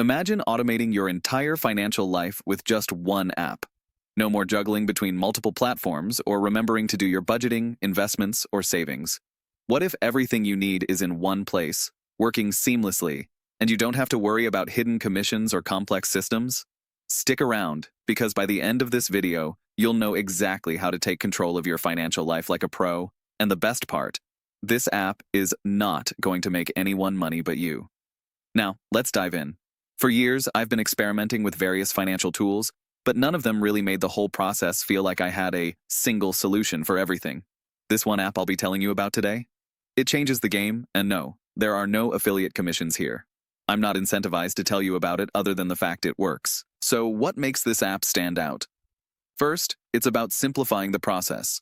Imagine automating your entire financial life with just one app. No more juggling between multiple platforms or remembering to do your budgeting, investments, or savings. What if everything you need is in one place, working seamlessly, and you don't have to worry about hidden commissions or complex systems? Stick around, because by the end of this video, you'll know exactly how to take control of your financial life like a pro, and the best part, this app is not going to make anyone money but you. Now, let's dive in. For years, I've been experimenting with various financial tools, but none of them really made the whole process feel like I had a single solution for everything. This one app I'll be telling you about today, it changes the game, and no, there are no affiliate commissions here. I'm not incentivized to tell you about it other than the fact it works. So what makes this app stand out? First, it's about simplifying the process.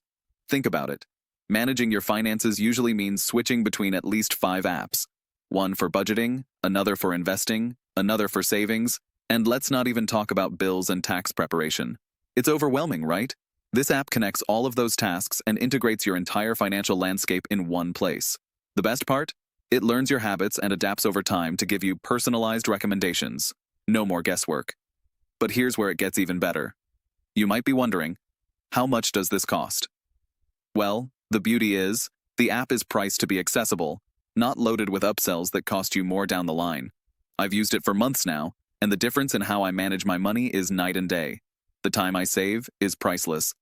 Think about it. Managing your finances usually means switching between at least 5 apps. One for budgeting, another for investing, another for savings, and let's not even talk about bills and tax preparation. It's overwhelming, right? This app connects all of those tasks and integrates your entire financial landscape in one place. The best part? It learns your habits and adapts over time to give you personalized recommendations. No more guesswork. But here's where it gets even better. You might be wondering, how much does this cost? Well, the beauty is, the app is priced to be accessible, not loaded with upsells that cost you more down the line. I've used it for months now, and the difference in how I manage my money is night and day. The time I save is priceless.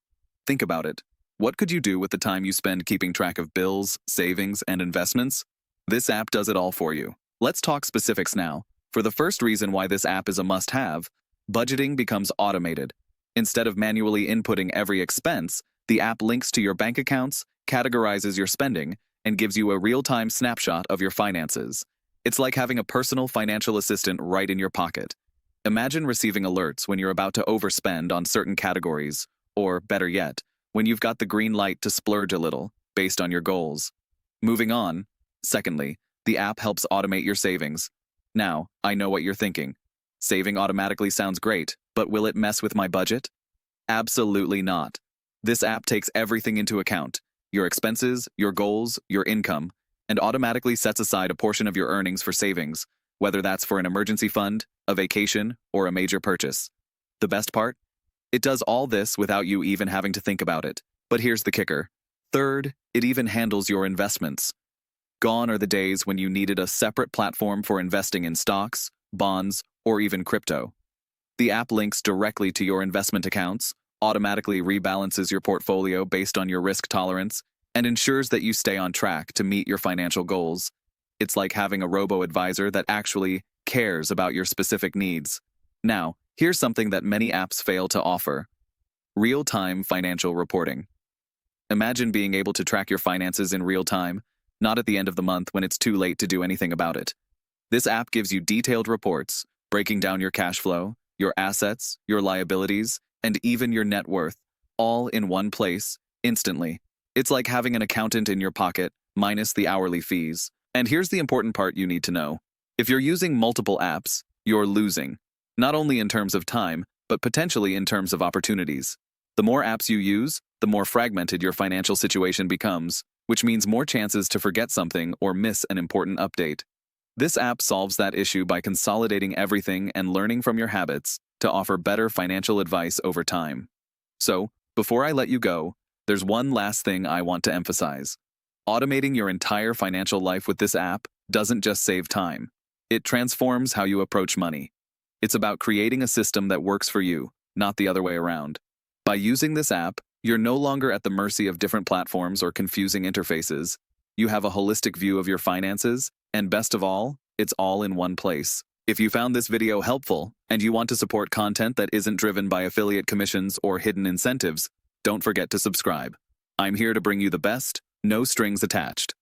Think about it. What could you do with the time you spend keeping track of bills, savings, and investments? This app does it all for you. Let's talk specifics now. For the first reason why this app is a must-have, budgeting becomes automated. Instead of manually inputting every expense, the app links to your bank accounts, categorizes your spending, and gives you a real-time snapshot of your finances. It's like having a personal financial assistant right in your pocket. Imagine receiving alerts when you're about to overspend on certain categories, or better yet, when you've got the green light to splurge a little, based on your goals. Moving on. Secondly, the app helps automate your savings. Now, I know what you're thinking. Saving automatically sounds great, but will it mess with my budget? Absolutely not. This app takes everything into account: your expenses, your goals, your income, and automatically sets aside a portion of your earnings for savings, whether that's for an emergency fund, a vacation, or a major purchase. The best part? It does all this without you even having to think about it. But here's the kicker. Third, it even handles your investments. Gone are the days when you needed a separate platform for investing in stocks, bonds, or even crypto. The app links directly to your investment accounts, automatically rebalances your portfolio based on your risk tolerance, and ensures that you stay on track to meet your financial goals. It's like having a robo-advisor that actually cares about your specific needs. Now, here's something that many apps fail to offer: real-time financial reporting. Imagine being able to track your finances in real time, not at the end of the month when it's too late to do anything about it. This app gives you detailed reports, breaking down your cash flow, your assets, your liabilities, and even your net worth, all in one place, instantly. It's like having an accountant in your pocket, minus the hourly fees. And here's the important part you need to know. If you're using multiple apps, you're losing. Not only in terms of time, but potentially in terms of opportunities. The more apps you use, the more fragmented your financial situation becomes, which means more chances to forget something or miss an important update. This app solves that issue by consolidating everything and learning from your habits to offer better financial advice over time. So, before I let you go, there's one last thing I want to emphasize. Automating your entire financial life with this app doesn't just save time. It transforms how you approach money. It's about creating a system that works for you, not the other way around. By using this app, you're no longer at the mercy of different platforms or confusing interfaces. You have a holistic view of your finances, and best of all, it's all in one place. If you found this video helpful, and you want to support content that isn't driven by affiliate commissions or hidden incentives, don't forget to subscribe. I'm here to bring you the best, no strings attached.